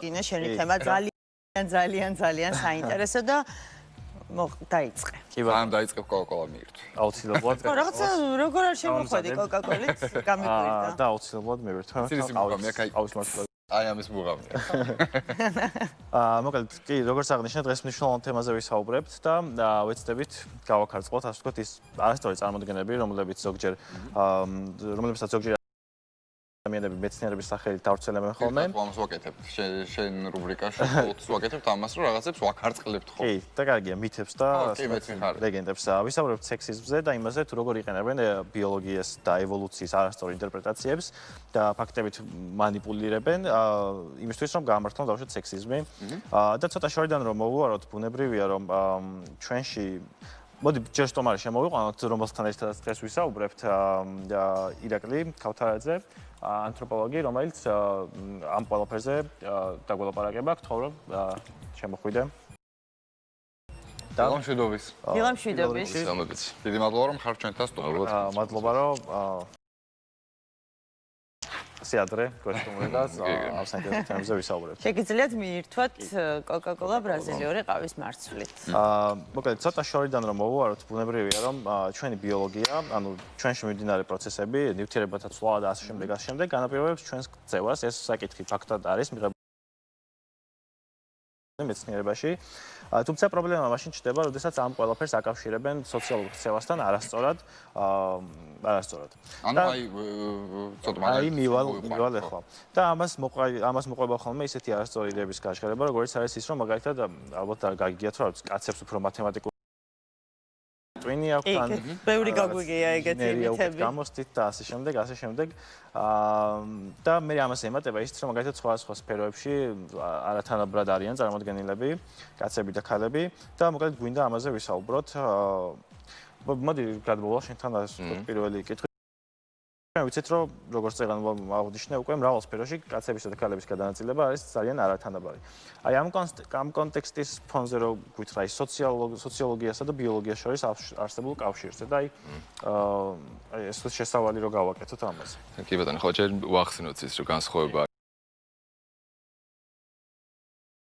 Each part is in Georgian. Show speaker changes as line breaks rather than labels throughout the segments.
გინე შენი თემა ძალიან საინტერესო და დაიწყე.
კი ბატონო, დაიწყებ კოკა-კოლა მიირთვი.
აუცილებლად.
რაღაცა როგორ არ შემოხვედი კოკა-კოლით გამიგვირდა.
და აუცილებლად მივირთვე.
აუს მართლა. აი ამის მუღამია.
მოკლედ, კი, როგორც აღნიშნე, დღეს მნიშვნელოვან თემაზე ვისაუბრებთ და ვეცდებით გავაქარწყლოთ, ასე ვთქვათ, ის არასწორი წარმოდგენები, რომლებსაც ზოგჯერ ადამიანები მეცნიერების სახელით დავრცელებენ ხოლმე.
ამას ვაკეთებ. შენ რუბრიკაში ვაკეთებ ამას, რომ რაღაცებს ვაქარწყლებთ ხოლმე.
კი, და კარგია, მითებს და ლეგენდებს. ვისაუბრებთ სექსიზმზე და იმაზე, თუ როგორ იყენებენ ბიოლოგიას და ევოლუციის არასწორ ინტერპრეტაციებს და ფაქტებით манипуლირებენ იმისთვის, რომ გაამართლონ დავუშვათ სექსიზმი. და ცოტა შორიდან რომ მოვუაროთ, ბუნებრივია, რომ ჩვენში მოდი ჯერ სტომარი შემოვიყვანოთ, რომელთან ერთად დღეს ვისაუბრებთ, ირაკლი ქავთარაძე, ანთროპოლოგი, რომელიც ამ ყველაფერზე დაგველაპარაკება, გთხოვ რომ შემოხვიდე.
მშვიდობის.
მშვიდობის.
დიდი მადლობა რომ ხარ ჩვენთან სტუმრად.
მადლობა რომ სიადრე გასტუმრებას ამ საინტერესო თემებზე ვისაუბრებთ.
შეგიძლიათ მიირთვათ კოკა-კოლა ბრაზილიური ყავის მარცვლით.
მოკლედ, ცოტა შორიდან რომ მოვუაროთ, ბუნებრივია რომ ჩვენი ბიოლოგია, ანუ ჩვენში მიმდინარე პროცესები, ნივთიერებათა ცვლა და ასე შემდეგ განაპირობებს ჩვენს ქცევას. ეს საკითხი ფაქტად არის მიღებული მეცნიერებაში. თუმცა პრობლემა მაშინ ჩნდება, როდესაც ამ ყველაფერს აკავშირებენ სოციალურ ქცევასთან არასწორად.
ანუ ცოტა მაგალითად
მივალ ახლა. და ამას მოყვება ხოლმე ისეთი არასწორი იდეების გაშქარება, როგორც არის ის, რომ მაგალითად ალბათ გაგიგიათ, რომ კაცებს უფრო მათემატიკური ტვინი აქვს ან
ბევრი გაგვიგია ეგეთი მითები.
გამოსდით და ასე შემდეგ. და მე ამას ემატება ისიც, რომ მაგალითად სხვა სფეროებში არათანაბრად არიან წარმოდგენილები, კაცები და ქალები და მოკლედ გვინდა ამაზე ვისაუბროთ. მოდი გადმოვალ შენთან პირველი კითხვა. მე ვიცით, რომ როგორც წეგანობა აღნიშნე, უკვე მრავალ სფეროში კაცებისა და ქალების გადანაწილება არის ძალიან არათანაბარი. აი ამ კონტექსტის ფონზე რო გვითხრა ის სოციოლოგიასა და ბიოლოგიას შორის არსებულ კავშირზე და აი ეს შესავალი რო გავაკეთოთ ამაზე.
კი ბატონო, ხო ჯერ ვახსენოთ ის რომ განსხვავება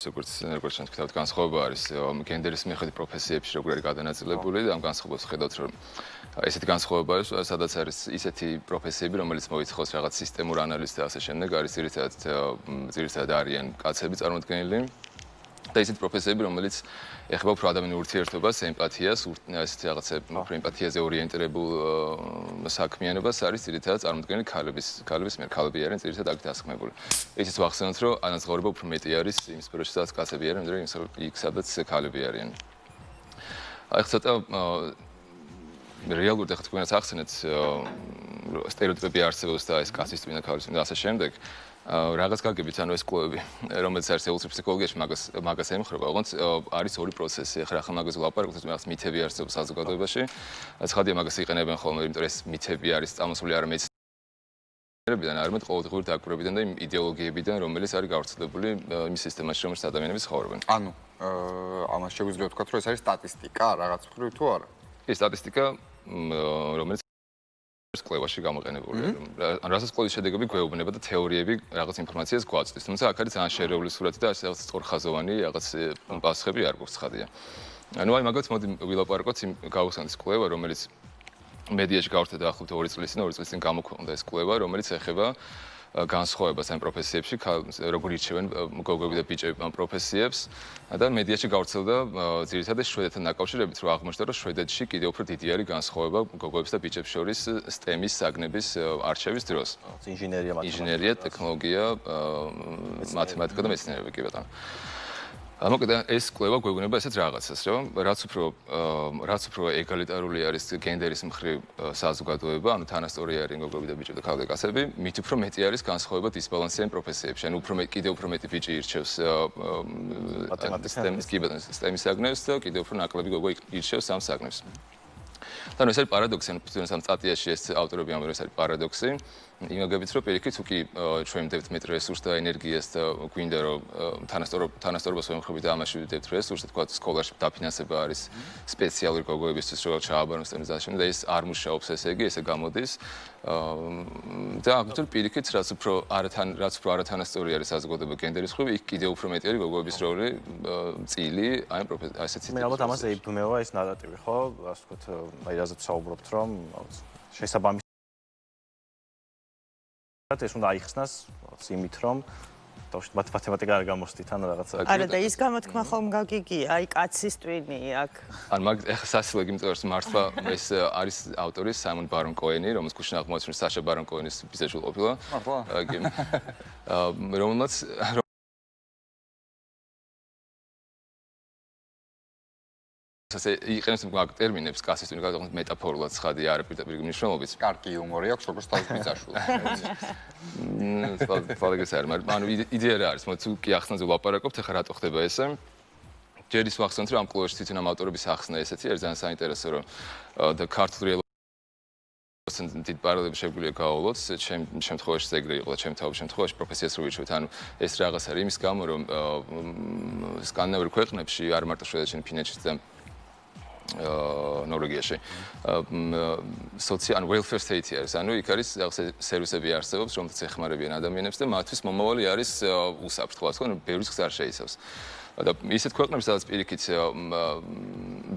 როგორც ჩვენ ვთქვით, განსხვავება არის გენდერის მიხედვით პროფესიებში როგორ არის გადანაწილებული და ამ განსხვავებას ხედავთ, რომ ესეთი განსხვავება არის, სადაც არის ისეთი პროფესიები, რომელიც მოითხოვს რაღაც სისტემურ ანალიზს და ასე შემდეგ, არის ძირითადად არიან კაცები წარმოდგენილი და ისეთი პროფესიები, რომელიც ეხება უფრო ადამიანურ ურთიერთობას, ემპათიას, ესეთი რაღაცა უფრო ემპათიაზე ორიენტირებულ საქმიანობას არის ძირითადად წარმოდგენილი ქალების მიერ. ქალები არიან ძირითადად აქ დასაქმებული. ისიც ვახსენოთ, რომ ანაზღაურება უფრო მეტი არის იმ სფეროში, სადაც კაცები არიან, ვიდრე იქ, სადაც ქალები არიან. აი ცოტა რეალურად ახლა თქვენაც ახსენეთ სტერეოტიპები არსებობს და ეს კაცის ტვინა ქალის ტვინა და ასე შემდეგ. რაღაც გაგებით, ანუ ეს კვლევები, რომელიც არის ევოლუციური ფსიქოლოგიაში, მაგას ემხრობა, ოღონდ არის ორი პროცესი. ახლა მაგაზე ვლაპარაკობთ, რაღაც მითები არსებობს საზოგადოებაში. ცხადია, მაგას იყენებენ ხოლმე, იმიტომ რომ ეს მითები არის წამოსული არა მეცნიერებიდან, არამედ ყოველდღიური დაკვირვებიდან და იმ იდეოლოგიებიდან, რომელიც არის გავრცელებული იმ სისტემაში, რომელშიც ადამიანები ცხოვრობენ.
ანუ ამას შეგვიძლია ვთქვათ, რომ ეს არის სტატისტიკა, რაღაც მხრივ თუ არა?
ეს სტატისტიკა, რომელიც კვლევაში გამოყენებულია. რასაც კვლევის შედეგები გვეუბნება და თეორიები რაღაც ინფორმაციას გვაწვდის. თუმცა აქ არის ძალიან შერეული სურათი და რაღაც სწორხაზოვანი რაღაც პასუხები არ გვაქვს ცხადია. ანუ აი მაგათ მოდი ვილაპარაკოთ იმ გავხსენდეს კვლევა, რომელიც მედიაში გავრცელდა ახლობთ 2 წლის წინ გამოქვეყნდა ეს კვლევა, რომელიც ეხება განსხვავებას ამ პროფესიებში, როგორ ირჩევენ გოგოები და ბიჭები ამ პროფესიებს და მედიაში გავრცელდა ძირითადად შვედეთთან დაკავშირებით, რომ აღმოჩნდა, რომ შვედეთში კიდევ უფრო დიდი არის განსხვავება გოგოებს და ბიჭებს შორის STEM-ის საგნების არჩევის დროს. ინჟინერია, ტექნოლოგია, მათემატიკა და მეცნიერება კი ბატონო. მოკლედ ეს კვლევა გვეუბნება ესეთ რაღაცას, რომ რაც უფრო ეგალიტარული არის გენდერის მხრივ საზოგადოება, ანუ თანასწორი არის გოგოები და ბიჭები და ქალები და კაცები, მით უფრო მეტი არის განსხვავება დისბალანსი ამ პროფესიებში. ანუ კიდევ უფრო მეტი ბიჭი ირჩევს STEM-ის საგნებს და კიდევ უფრო ნაკლები გოგო ირჩევს ამ საგნებს. და ეს არის პარადოქსი, ანუ ამ სტატიაში ეს ავტორები ამბობენ, ეს არის პარადოქსი. იმაგებით რომ პირიქით უკვე ჩვენ ვდებთ მეტ რესურსს და ენერგიას და გვინდა რომ თანასწორობას ვემხრობი და ამაში ვდებთ რესურსს, თქვა სკოლაში დაფინანსება არის სპეციალური გოგოებისთვის, რომ ჩააბაროს და ამავდროულად ეს არ მუშაობს, ესე იგი, ესე გამოდის. და აგვიტყვი პირიქით, რაც უფრო არათანასწორი არის საზოგადოება გენდერის მხრივ, იქ კიდევ უფრო მეტი არის გოგოების როლი, წილი, აი ასეთი.
მე ალბათ ამაზე იბნევა ეს ნარატივი, ხო? ასე ვთქვათ, აი რაზეც საუბრობთ, რომ შესაბამისად ეს უნდა აიხსნას იმით, რომ თავში მათემატიკა არ გამოსდით ან რაღაცა.
არა და ის გამოთქმა ხომ გაგიგია, აი კაცის ტვინი აქ.
ან მაგ ეხა სასილოგი იმიტომ რომ მართლა ეს არის ავტორი საიმონ ბარონ კოენი, რომელს გუშინ აღმოაჩინა საშა ბარონ კოენის ბიძაშვილი ყოფილა.
მართლა?
რომელმაც ასე იყენებს მაგ ტერმინებს კაცის ტვინი გადაღწევ მეტაფორულად ცხადი არ პირდაპირ მნიშვნელობით.
კარგი იუმორი აქვს როგორც თავის ბიძაშვილს.
ფალეგეს არ, მაგრამ ანუ იდეა რა არის, მოდი თუ კი ახსნაზე ვლაპარაკობთ, ახლა რატო ხდება ესე? ჯერ ის ვახსენოთ, რომ ამ კლუბში თვითონ ამ ავტორების ახსნა ესეთი არის ძალიან საინტერესო, რომ და ქართულ რეალობას დიდ პარალელებს შეგვიძლია გავავლოთ, ჩემ შემთხვევაში ეგრე იყო და ჩემ თავის შემთხვევაში პროფესიას რო ვირჩევთ, ანუ ეს რაღაც არის იმის გამო, რომ სკანდინავიურ ქვეყნებში არ მარტო შვედეთში, ფინეთში და ნორვეგიაში ან welfare state არის, ანუ იქ არის სერვისები არსებობს, რომელთაც ეხმარებიან ადამიანებს და მათთვის მომავალი არის უსაფრთხო, ასე რომ ბევრი ხს არ შეიცავს. და ისეთ ქვეყნებში, სადაც პირიქით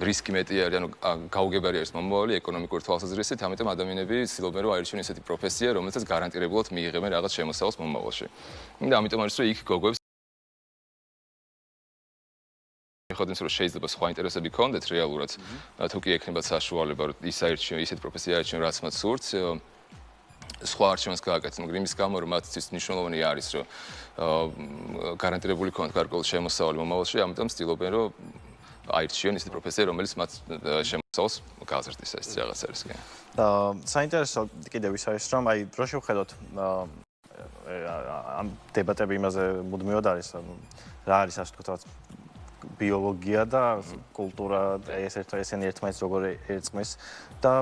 რისკი მეტი არის, ანუ გაუგებარი არის მომავალი ეკონომიკური თვალსაზრისით, ამიტომ ადამიანები ცდილობენ რომ აირჩიონ ესეთი პროფესია, რომელსაც გარანტირებულად მიიღებენ რაღაც შემოსავალს მომავალში. და ამიტომ არის რომ იქ გოგოებს ხოდის რომ შეიძლება სხვა ინტერესები ქონდეთ რეალურად თუ კი ექნებათ საშუალება რომ ის აირჩიონ ისეთ პროფესია აირჩიონ რაც მათ სურთ სხვა არჩევანს გააკეთონ მაგრამ იმის გამო რომ მათთვის მნიშვნელოვანი არის რომ გარანტირებული ქონდეთ გარკვეული შემოსავალი მომავალში ამიტომ ცდილობენ რომ აირჩიონ ისეთ პროფესია რომელიც მათ შემოსავალს გაზრდის ეს რაღაც არის კი
საინტერესო კიდევ ის არის რომ აი რო შევხედოთ ამ დებატები იმაზე მუდმივად არის რა არის ასე ვთქვათ ბიოლოგია და კულტურა ესენი ერთმანეთს როგორ ერწყმის და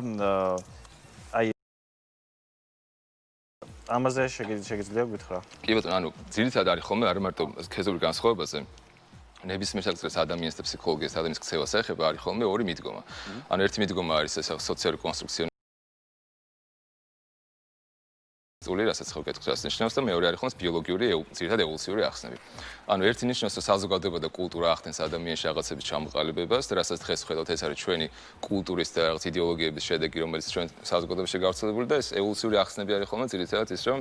აი ამაზე შეგიძლია გითხრა.
კი ბატონო, ანუ ძირითადად არის ხოლმე არ მარტო ქეზობრივ განსხვავებაზე ნებისმიერ საკითხს ადამიანის და ფსიქოლოგიის ადამიანის ქცევას ეხება არის ხოლმე ორი მიდგომა. ანუ ერთი მიდგომა არის ეს სოციალური კონსტრუქცია რასაც ხო გეტყვით ნიშნავს და მეორე არის ხოლმე ბიოლოგიური ძირითადად ევოლუციური ახსნები. ანუ ერთი ნიშნავს რომ საზოგადოება და კულტურა ახდენს ადამიანში რაღაცების ჩამოყალიბებას და რასაც დღეს ხედავთ ეს არის ჩვენი კულტურის და რაღაც იდეოლოგიების შედეგი რომელიც ჩვენ საზოგადოებაში გავრცელებული და ეს ევოლუციური ახსნები არის ხოლმე ძირითადად ის რომ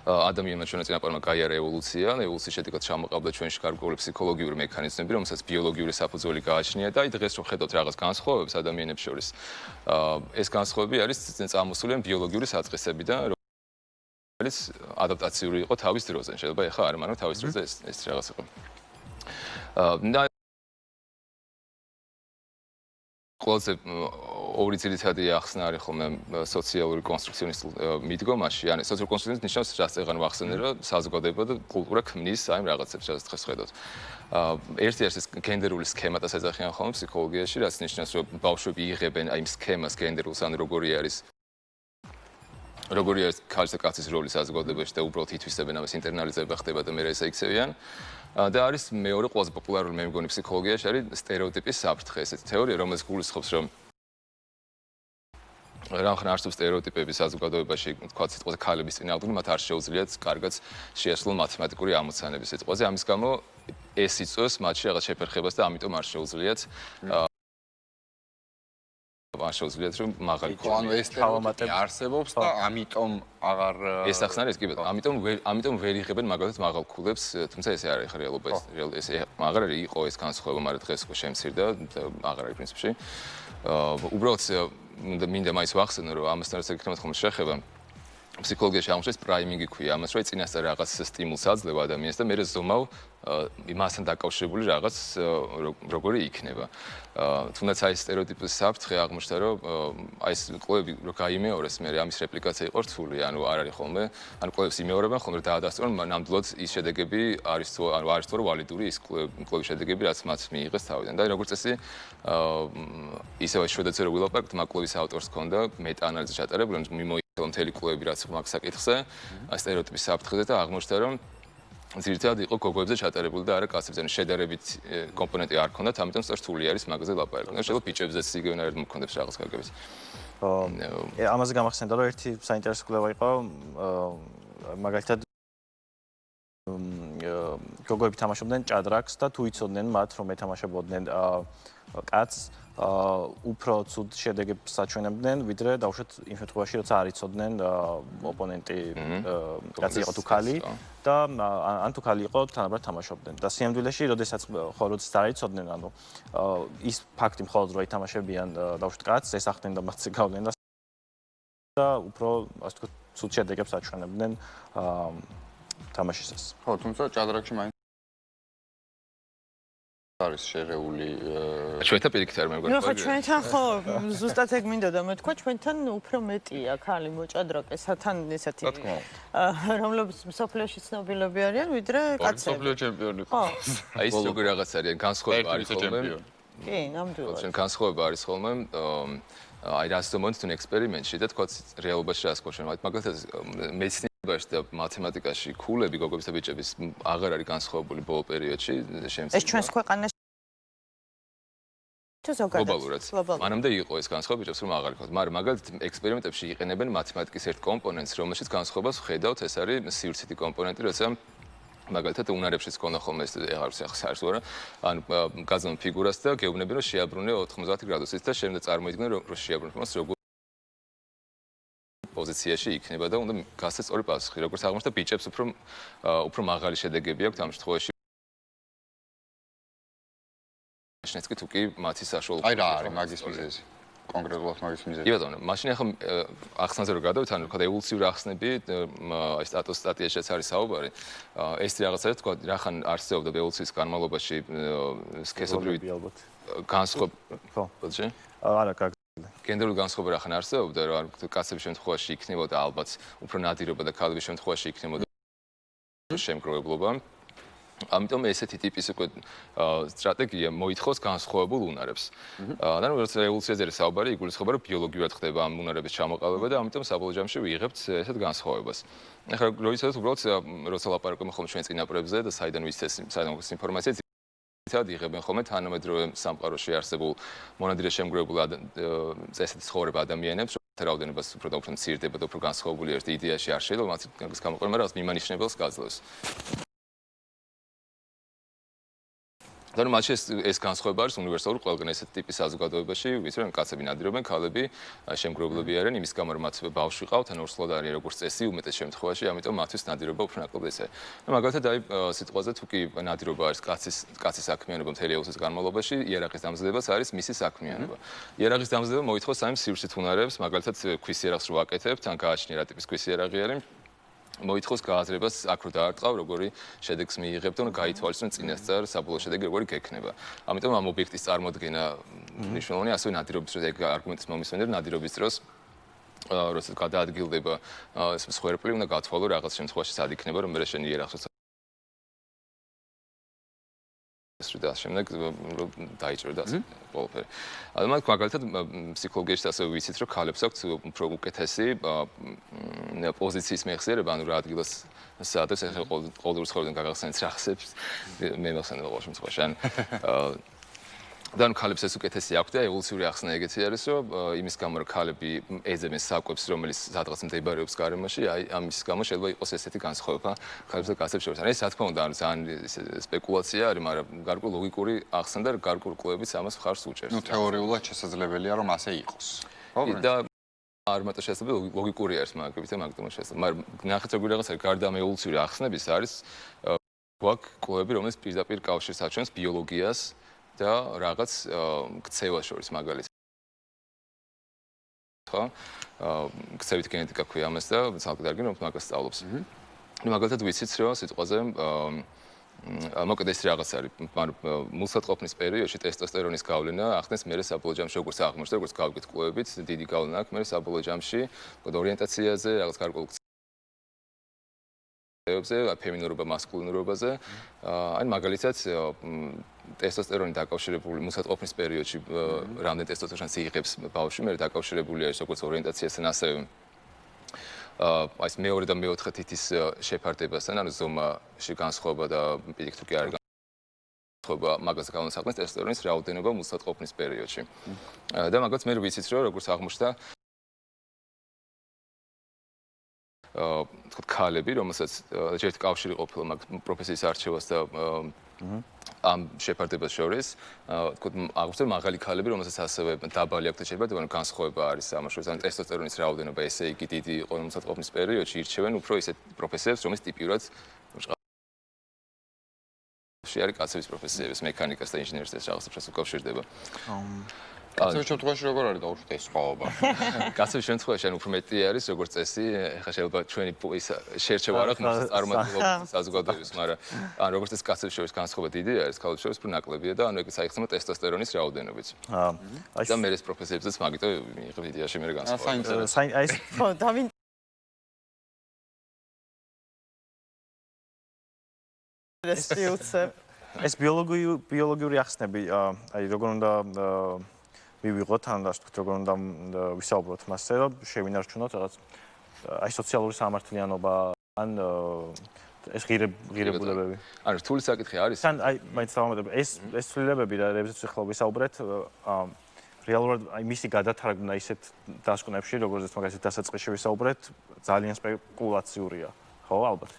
ადამიანმა ჩვენს წინაპარმა გაიარა ევოლუცია, ევოლუციის შედეგად ჩამოყალიბდა ჩვენში გარკვეული ფსიქოლოგიური მექანიზმები, რომელსაც ბიოლოგიური საფუძველი გააჩნია და აი დღეს რო ხედავთ რაღაც განსხვავებებს ადამიანებს შორის, ეს განსხვავებები არის წამოსული ბიოლოგიური საწყისებიდან ეს ადაპტაციური იყო თავის დროზე. შეიძლება ეხა არ მაგრამ თავის დროზე ეს რაღაც იყო. ყველაზე ორი ძირითადი ახსნა არის ხოლმე სოციალური კონსტრუქციონის მიდგომაში, ანუ სოციალური კონსტრუქციონის ნიშნავს რაც ეგან ვახსენე რომ საზოგადოება და კულტურა ქმნის აი რაღაცებს, რაც დღეს ხედავთ. ერთი არის ეს გენდერული სქემა და ეძახიან ხოლმე ფსიქოლოგიაში, რაც ნიშნავს რომ ბავშვები იღებენ აი სქემას გენდერულს, ან როგორი არის ქალის და კაცის როლი საზოგადოებაში და უბრალოდ ითვისებენ ამას ინტერნალიზება ხდება და მე რა ისე იქცევიან. და არის მეორე ყველაზე პოპულარული მე მგონი ფსიქოლოგიაში არის სტერეოტიპის საფრთხე, ესეთი თეორია, რომელიც გულისხმობს რომ რამხან არსებობს სტერეოტიპები საზოგადოებაში, თქვა სიტყვაზე ქალების წინააღმდეგ, მათ არ შეუძლიათ კარგად შეასრულონ მათემატიკური ამოცანები სიტყვაზე, ამის გამო ეს იწვევს მათში რაღაც შეფერხებას და ამიტომ არ შეუძლიათ შეუძლიათ რომ მაღალი
ხო ანუ ეს სტერეოტიპი არსებობს და ამიტომ აღარ
ეს ახსნა არის კი ბატონო ამიტომ ვერ იღებენ მაგალითად მაღალ ქულებს თუმცა ეს არ არის რეალობა ეს აღარ არის იყო ეს განსხვავება მაგრამ დღეს უკვე შემცირდა და აღარ არის პრინციპში უბრალოდ მინდა მაინც ვახსენო რომ ამასთან ერთად იქნება ხოლმე შეხება ფსიქოლოგიაში აღმოჩნდეს პრაიმინგი ქვია ამას რომ წინასწარ რაღაც სტიმულს აძლევა ადამიანს და მერე ზომავ იმასთან დაკავშირებული რაღაც როგორი იქნება. თუნდაც აი სტერეოტიპის საფრთხე აღმოჩნდა რომ აი ეს კვლევები რო გაიმეორეს მერე ამის რეპლიკაცია იყო რთული ანუ არ არის ხოლმე ანუ კვლევებს იმეორებენ ხოლმე დაადასტურონ ნამდვილად ის შედეგები არის თუ ანუ არის თუ ვალიდური ის კვლევის შედეგები რაც მათ მიიღეს თავიდან და როგორც წესი ისევ შვედეთზე რო ვილაპარაკეთ მაგ კვლევის ავტორს ჰქონდა მეტა-ანალიზი ჩატარებული მთელი კვლევები რაც მაგ საკითხზე, სტერეოტიპის საფრთხეზე და აღმოჩნდა რომ ძირითადად იყო გოგოებზე ჩატარებული და არა კაცებზე, შედარებით კომპონენტი არ ქონდათ, ამიტომ სწორთული არის მაგაზე ლაპარაკი. შეიძლება ბიჭებზეც იგივენაირად მოქონდეს რაღაც გაგების.
ამაზე გამახსენდა რომ ერთი საინტერესო კვლევა იყო მაგალითად გოგოები თამაშობდნენ ჭადრაკს და თუ იცოდნენ მათ რომ ეთამაშებოდნენ კაცს უფრო ცუდ შედეგებს აჩვენებდნენ ვიდრე დაუშვათ იმ შემთხვევაში როცა არ იცოდნენ ოპონენტი კაცი იყო თუ ქალი და ან თუ ქალი იყო თანაბრად თამაშობდნენ და სიამდვილეში როდესაც არ იცოდნენ ანუ ის ფაქტი მხოლოდ რომ ითამაშებიან დაუშვათ კაცს ეს ახდენდა მათზე გავლენ და უფრო ასე ვთქვათ ცუდ შედეგებს აჩვენებდნენ თამაშისას.
ხო, თუმცა ჭადრაკში მაინც არის შერეული
ჩვენთან პირიქით არ მეგონა.
ნუ ხო ჩვენთან ხო ზუსტად ეგ მინდოდა მეთქვა ჩვენთან უფრო მეტია ხალი მოჭადრაკესთან ესეთი რომლებიც მსოფლიოში ცნობილები არიან ვიდრე კაცები.
მსოფლიო ჩემპიონი.
ხო.
აი ეს როგორ რაღაც არის განსხვავება არის ხოლმე.
კი, ნამდვილად.
ჩვენ განსხვავება არის ხოლმე აი რას მომწონს ექსპერიმენტში და თქვა რეალობაში რას გქონდა მაგალითად მეცნიერებაში და მათემატიკაში ქულები გოგოების და ბიჭების აღარ არის განსხვავებული ბოლო პერიოდში შემცირდა
ეს ჩვენს ქვეყანაში თუ ზოგადად
გლობალურად მანამდე იყო ეს განსხვავება ბიჭებს რომ აღარ ქონდათ მაგრამ მაგალითად ექსპერიმენტებში იყენებენ მათემატიკის ერთ კომპონენტს რომელშიც განსხვავებას ვხედავთ ეს არის სივრცითი კომპონენტი როცა მაგალითად უნარებშიც ქონდა ხოლმე ეს აღარ საერთოდ არა ან გაზონ ფიგურას და გეუბნები რომ შეაბრუნე 90 გრადუსით და შემდეგ წარმოიდგინე რომ შეაბრუნე მას როგორ პოზიციაში იქნება და უნდა გასცეს სწორი პასუხი როგორც აღმოჩნდა ბიჭებს უფრო მაღალი შედეგები აქვს ამ შემთხვევაში შნეცკი თუ კი მათი საშუალო
აი რა არის მაგის მიზეზი კონკრეტულად მაგის მიზეზი.
კი ბატონო, მაშინ ახლა ახსნაზე რო გადავით, ანუ თქვა ევოლუციური ახსნები, აი სტატიაშიც არის საუბარი. ეს რაღაცა თქვა რახან არსებობდა ევოლუციის განმავლობაში სქესობრივი განსხვავება.
ხო.
ბოდიში?
არა, გაგზავნე.
გენდერული განსხვავება რახან არსებობდა, რომ კაცების შემთხვევაში იქნებოდა ალბათ უფრო ნადირობა და ქალების შემთხვევაში იქნებოდა შემგროვებლობა. ამიტომ ესეთი ტიპის უკვე სტრატეგია მოითხოვს განსხვავებულ უნარებს. და როცა ევოლუციაზე საუბარი იგულისხმება, რომ ბიოლოგიურად ხდება ამ უნარების ჩამოყალიბება და ამიტომ საბოლოო ჯამში ვიღებთ ესეთ განსხვავებას. ახლა როდესაც უბრალოდ როცა ლაპარაკობენ ხოლმე ჩვენ წინაპრებზე და საიდან ვიცეს ინფორმაცია ძირითადად იღებენ ხოლმე თანამედროვე სამყაროში არსებულ მონადირე შემგროვებულ ესეთი ცხოვრება ადამიანებს რაოდენობას უფრო და უფრო მცირდება და უფრო განსხვავებული ერთ იდეაში არ შეიძლება მათ გამოყენება რაღაც მიმანიშნებელს გაძლევს. და რომ მაშინ ეს განსხვავება არის უნივერსალური ყველგან ესეთ ტიპის საზოგადოებაში, ვიცი რომ კაცები ნადირობენ, ქალები შემგროვებლები არიან, იმის გამო რომ მათ ბავშვი ყავთ, ან ორსულად არიან როგორც წესი, უმეტეს შემთხვევაში, ამიტომ მათთვის ნადირობა უფრო ნაკლები ესე. და მაგალითად აი სიტყვაზე თუ კი ნადირობა არის კაცის საქმიანობა მთელი ევოლუციის განმავლობაში, იარაღის დამზადებაც არის მისი საქმიანობა. იარაღის დამზადება მოითხოვს აი სივრცით უნარებს, მაგალითად ქვის იარაღს რო ვაკეთებთ, ან გააჩნია რა ტიპის ქვის იარაღი არის მოითხოვს გააზრებას აქ რო დაარტყავ როგორი შედეგს მიიღებ და გაითვალისწინო წინასწარ საბოლოო შედეგი როგორი გექნება. ამიტომ ამ ობიექტის წარმოდგენა მნიშვნელოვანია ასევე ნადირობის დროს ეგ არგუმენტის მომისმენია რომ ნადირობის დროს როცა გადაადგილდება ეს მსხვერპლი უნდა გათვალო რაღაც შემთხვევაში სად იქნება რომ მე შენ იერახს და შემდეგ დაიჭრა და ყველაფერი. ანუ მაგალითად ფსიქოლოგიაში ასევე ვიცით რომ ქალებს აქვს უფრო უკეთესი პოზიციის მეხსიერება, ანუ რა ადგილას სადაც ახლა ყოველდღიურ ცხოვრებიდან გაგახსენეთ რაღაცებს მე მახსენდება ყოველ შემთხვევაში. და ანუ ქალებს ეს უკეთესი აქვს და ევოლუციური ახსნა ეგეთი არის რომ იმის გამო რომ ქალები ეძებენ საკვებს რომელიც სადღაც მდებარეობს გარემოში აი ამის გამო შეიძლება იყოს ესეთი განსხვავება ქალებს და კაცებს შორის. ეს რა თქმა უნდა არის ძალიან სპეკულაცია არის, მაგრამ გარკვეულ ლოგიკური ახსნა და გარკვეულ კვლევებიც ამას მხარს უჭერს.
ნუ თეორიულად შესაძლებელია რომ ასე იყოს. ხო?
და არ მარტო შესაძლებელი ლოგიკური არის მაგალითად მაგდომას შესაძლებელი. მაგრამ ნახეთ როგორ რაღაც არის გარდა ამ ევოლუციური ახსნების არის გვაქვს კვლევები რომელიც პირდაპირ კავშირს აჩვენს ბიოლოგიას და რაღაც ქცევას შორის მაგალითად ხო ქცევით გენეტიკა ქვია ამას და ცალკე დარგი რომ მაგას სწავლობს. ნუ მაგალითად ვიცით რომ სიტყვაზე მოკლედ ეს რაღაც არის მულსატყოფნის პერიოდში ტესტოსტერონის გავლენა ახდენს მერე საბოლოო ჯამში როგორც აღმოჩნდა როგორც გავიგეთ კვლევებით დიდი გავლენა აქვს მერე საბოლოო ჯამში ორიენტაციაზე რაღაც გარკვეულ ფემინურობა მასკულინურობაზე ან მაგალითად ტესტოსტერონი დაკავშირებული მულსატყოფნის პერიოდში რამდენ ტესტოსტერონს იღებს ბავშვი მე დაკავშირებული არის როგორც ორიენტაციასთან ასევე აი ეს მეორე და მეოთხე თითის შეფარდებასთან, ანუ ზომაში განსხვავება და პირიქით თუ კი არის განსხვავება, მაგაზე განსაკუთრებით ტესტოსტერონის რაოდენობა მუსად ყოფნის პერიოდში. და მაგაც მე ვიცით, რომ როგორც აღმოჩნდა თქო ქალები, რომელსაც ჯერ კავშირი ყოფილა მაგ პროფესიის არჩევას და ამ შეფარდებას შორის, თქო აღმოჩნდა მაღალი ქალები, რომელსაც ასევე დაბალი აქვთ შეფარდება, ანუ განსხვავება არის ამაშორის, ანუ ტესტოსტერონის რაოდენობა ესე იგი დიდი იყო მუსად ყოფნის პერიოდში, ირჩევენ უფრო ისეთ პროფესიებს, რომელიც ტიპიურად არის კაცების პროფესიების, მექანიკას და ინჟინერიის რაღაცებს უკავშირდება.
კაცების შემთხვევაში როგორ არის დაუშვათ ეს სხვაობა?
კაცების შემთხვევაში ანუ უფრო მეტი არის როგორც წესი, ეხლა შეიძლება ჩვენი შეერჩევა არ აქვს წარმატებულობის საზოგადოების, მაგრამ ანუ როგორც ეს კაცების შორის განსხვავება დიდი არის, ქალებს შორის უფრო ნაკლებია და ანუ ეგ საიხსნება ტესტოსტერონის რაოდენობით. და მე ეს პროფესიებზეც მაგიტო მიიღებ იდეაში მე განსხვავება.
აი ეს
ხო, დავინ
ეს ბიოლოგიური ახსნები, აი როგორ უნდა მივიღოთ ან როგორ უნდა ვისაუბროთ მასზე, რომ შევინარჩუნოთ რაღაც აი სოციალური სამართლიანობა ან ეს ღირებულებები.
ანუ რთული საკითხი არის.
თან აი მაინც დავამატებ ეს ცვლილებები და რებზეც ახლა ვისაუბრეთ რეალურად აი მისი გადათარგმნა ისეთ დასკვნებში, როგორც მაგალითად დასაწყისში ვისაუბრეთ, ძალიან სპეკულაციურია, ხო, ალბათ.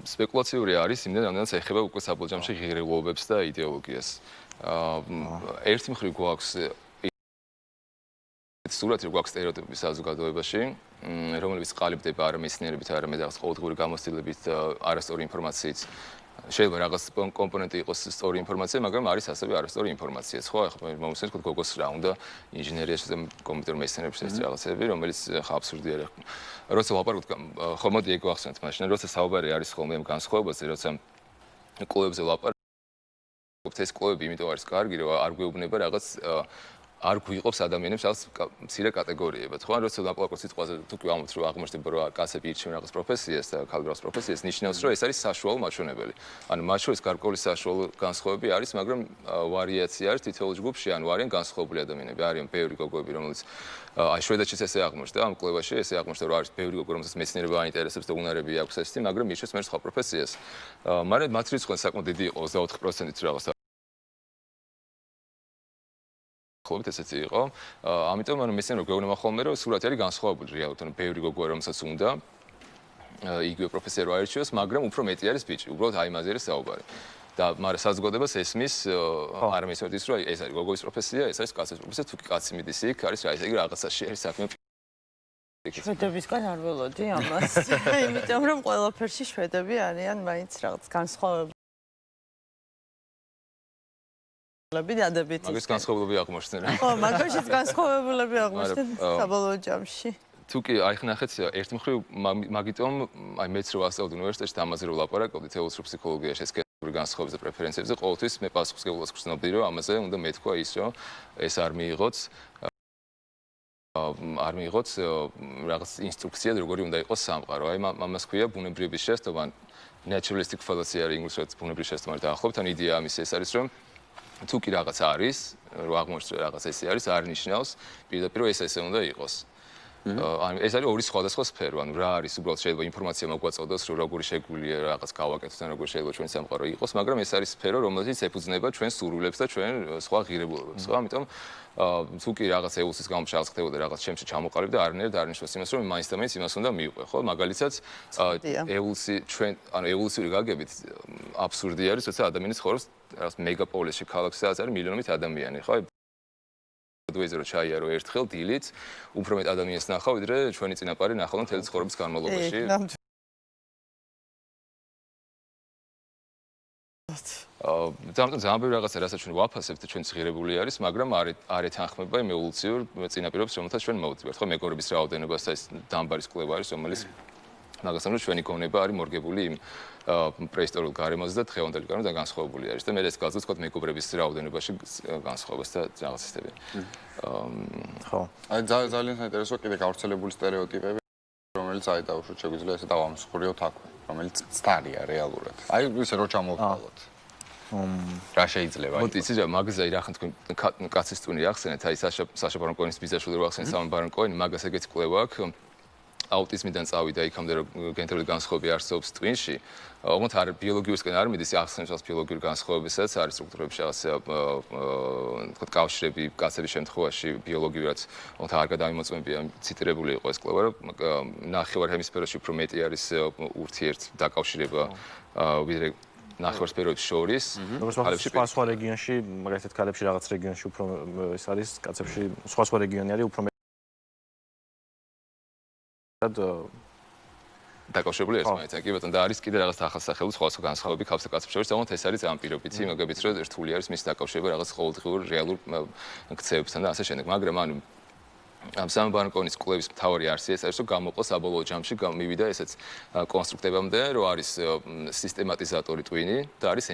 სპეკულაციური არის იმდენ რამდენიც ეხება უკვე საბოლჯამში ღირებულებებს და იდეოლოგიას. ერთი მხრივ გვაქვს სურათი გვაქვს სტერეოტიპების საზოგადოებაში, რომელიც ყალიბდება არა მეცნიერებით, არამედ რაღაც ყოველდღიური გამოცდილებით და არასწორი ინფორმაციით. შეიძლება რაღაც კომპონენტი იყოს სწორი ინფორმაცია, მაგრამ არის ასევე არასწორი ინფორმაციაც, ხო? ახლა მომისმენთ თქო გოგოს რა უნდა ინჟინერიაში და კომპიუტერ მეცნიერებაში ეს რაღაცები, რომელიც ხა აბსურდი არის. როცა ვაპარაკობთ, ხო მოდი ეგ ვახსენოთ მაშინ, როცა საუბარი არის ხოლმე ამ განსხვავებაზე, როცა კვლევებზე ვაპარაკობთ, ეს კვლევები იმიტომ არის კარგი, რომ არ გვეუბნება რაღაც არ გვიყოფს ადამიანებს რაღაც მცირე კატეგორიებად, ხო? როცა ვაპარაკობთ სიტყვაზე, თუ კი ვამბობთ, რომ აღმოჩნდება, რომ კაცები ირჩევენ რაღაც პროფესიას და ქალები რაღაც პროფესიას, ნიშნავს, რომ ეს არის საშუალო მაჩვენებელი. ანუ მათ შორის გარკვეული საშუალო განსხვავებები არის, მაგრამ ვარიაცია არის თითოეულ ჯგუფში, ანუ არიან განსხვავებული ადამიანები, არიან ბევრი გოგოები, რომელიც აი შვედეთშიც ესე აღმოჩნდა, ამ კვლევაში ესე აღმოჩნდა, რომ არის ბევრი გოგო, რომელსაც მეცნიერება აინტერესებს და უნარები აქვს ესეთი, მაგრამ მის შესაძლოა სხვა პროფესიას. მაგრამ მათ რიცხვი საკმაოდ დიდი იყო, 24%-ით რაღაცა ხობით ესეთი იყო. ამიტომ ანუ მეცნიერება გვეუბნება ხოლმე, რომ სურათი არის განსხვავებული რეალურად, ანუ ბევრი გოგოა, რომელსაც უნდა იგივე პროფესია რო აირჩიოს, მაგრამ უფრო მეტი არის ბიჭი. უბრალოდ აი ამაზე არის საუბარი. და მაგრამ საზოგადოებას ესმის არ მისვენდეს, რომ ეს არის გოგოის პროფესია, ეს არის კაცის პროფესია, თუ კი კაცი მიდის იქ, არის რა, ესე იგი რაღაცაში არის საქმე.
შვედებისგან არ ველოდი ამას. იმიტომ რომ ყველაფერში შვედები არიან მაინც რაღაც განსხვავებული.
მაგის განსხვავებები აღმოჩნდნენ.
ხო, მაგაშიც განსხვავებულები აღმოჩნდნენ საბოლოო ჯამში.
თუ კი აი ხნახეთ ერთ მხრივ მაგიტომ აი მეც რო ვასწავლდი უნივერსიტეტში ამაზე რო ლაპარაკობდი თეორიულ ფსიქოლოგიაში ეს კეთური განსხვავებების და პრეფერენციებზე ყოველთვის მე პასუხისმგებლობას გრძნობდი რომ ამაზე უნდა მეთქვა ის რომ ეს არ მიიღოთ რაღაც ინსტრუქცია როგორი უნდა იყოს სამყარო. აი ამას ქვია ბუნებრივი შესწავლა, naturalistic fallacy არის ინგლისურად ბუნებრივი შესწავლა დაახლოებით, ან იდეა ამის ეს არის რომ თუ კი რაღაც არის, რომ აღმოჩნდა რაღაც ესე არის, არ ნიშნავს პირდაპირ რომ ეს ესე უნდა იყოს. ანუ ეს არის ორი სხვადასხვა სფერო, ანუ რა არის უბრალოდ შეიძლება ინფორმაცია მოგვაწოდოს, რომ როგორი შეგვიძლია რაღაც გავაკეთოთ ან როგორი შეიძლება ჩვენი სამყარო იყოს, მაგრამ ეს არის სფერო, რომელშიც ეფუძნება ჩვენ სურვილებს და ჩვენ სხვა ღირებულებებს, ხო? ამიტომ თუ კი რაღაც ეულსის გამო რაღაც ხდებოდა რაღაც ჩემში ჩამოყალიბდა და არნაირად არ ნიშნავს იმას, რომ მაინც და მაინც იმას უნდა მიუყვე, ხო? მაგალითად ეულსი ჩვენ ანუ ეულსიური გაგებით აბსურდი არის, როცა ადამიანი ცხოვრობს რაღაც მეგაპოლისში, ქალაქში, სადაც არის მილიონობით ადამიანი, ხო? ვეზე რომ ჩაიარო ერთხელ დილით, უფრო მეტ ადამიანს ნახავ, ვიდრე ჩვენი წინაპარი ნახავდა მთელი ცხოვრების განმავლობაში. ძალიან ბევრი რაღაცა, რასაც ჩვენ ვაფასებთ და ჩვენც ღირებული არის, მაგრამ არ ეთანხმება იმ ევოლუციურ წინაპირობებს, რომელთაც ჩვენ მოვდივართ, ხო, მეგობრების რაოდენობას და ეს დამბარის კვლევა არის, რომელიც მაგასთან რომ ჩვენი გონება არის მორგებული იმ პრეისტორიულ გარემოზე და დღევანდელი გარემოდან განსხვავებული არის და მე ეს გაზრდა თქვა მეგობრების რაოდენობაში განსხვავებას და რაღაც ისეთები.
ხო.
აი ძალიან საინტერესოა კიდე გავრცელებული სტერეოტიპები, რომელიც აი დაუშვათ შეგვიძლია ესე დავამსხვრიოთ აქვე, რომელიც ცდარია რეალურად. აი ისე რო ჩამოვყალოთ. რა შეიძლება
მოდი იცი რა მაგაზე რა ხან თქვენ კაცის ტვინი ახსენეთ აი საშა ბარონ კოენის ბიზაშვილი რო ახსენეთ სამონ ბარონ კოენი მაგას ეგეთი კვლევა აქვს აუტიზმიდან წავიდა იქამდე რომ გენდერული განსხვავება არსებობს twin-ში. ოღონდ არ ბიოლოგიურისკენ არ მიდის ახსენებს ბიოლოგიური განსხვავებასაც არის სტრუქტურებში რაღაცა თქო კავშირები კაცების შემთხვევაში ბიოლოგიურად ოღონდ არ გადამიმოწმებია ციტირებული იყო ეს კვლევა რომ ნახევარ ჰემისფეროში უფრო მეტი არის ურთიერთ დაკავშირება ვიდრე ნახევარსფეროებს შორის
ხალებში სხვა რეგიონში მაგალითად ქალებში რაღაც რეგიონში უფრო ეს არის კაცებში სხვა რეგიონი არის უფრო მეტად
დაკავშირებული ერთმანეთთან კი ბატონო და არის კიდე რაღაც ახალსახელი სხვა განსხვავებები ქალსა კაცებს შორის თუმცა ეს არის ამ პირობითი მაგებით რომ რთული არის მის დაკავშირება რაღაც ყოველდღიურ რეალურ ქცევებთან და ასე შემდეგ მაგრამ ანუ ამ სამბანკონის კლუბის მთავარი არსი ეს არის რომ გამოყო საბოლოო ჯამში მივიდა ესეც კონსტრუქტებამდე რომ არის სისტემატიზატორი twin-ი და არის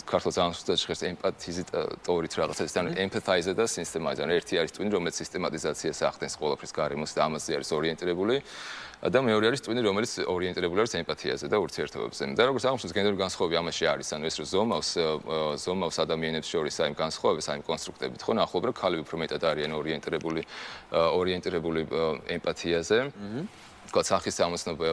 ქართულად აღნიშნულს ჟღერს ემპათიზატორით რაღაცა ეს ანუ ემპათაიზა და სისტემატიზატორი ერთი არის twin რომელიც სისტემატიზაციას ახდენს ყველაფრის გარემოს და ამაზე არის ორიენტირებული და მეორე არის twin რომელიც ორიენტირებული არის ემპათიაზე და ურთიერთობებზე და როგორც აღნიშნეს გენდერული განსხვავება ამაში არის ანუ ეს რომ ზომავს ადამიანებს შორის აი განსხვავებას აი კონსტრუქტებით ხო ნახულობ რომ ქალები უფრო მეტად არიან ორიენტირებული ემპათიაზე. თქვათ სახის ამოცნობა,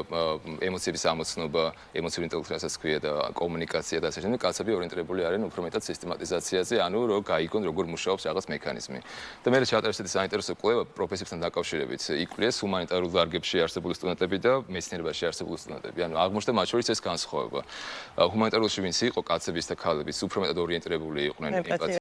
ემოციების ამოცნობა, ემოციური ინტელექტუალისაც ქვია და კომუნიკაცია და ასე შემდეგ. კაცები ორიენტირებული არიან უფრო მეტად სისტემატიზაციაზე, ანუ რომ გაიგონ როგორ მუშაობს რაღაც მექანიზმი. და მე ჩაატარეს ესეთი საინტერესო კვლევა პროფესიებთან დაკავშირებით. იკვლიეს ჰუმანიტარულ დარგებში არსებული სტუდენტები და მეცნიერებაში არსებული სტუდენტები. ანუ აღმოჩნდა მათ შორის ეს განსხვავება. ჰუმანიტარულში ვინც იყო კაცების და ქალების უფრო მეტად ორიენტირებული იყვნენ ემპათიაზე.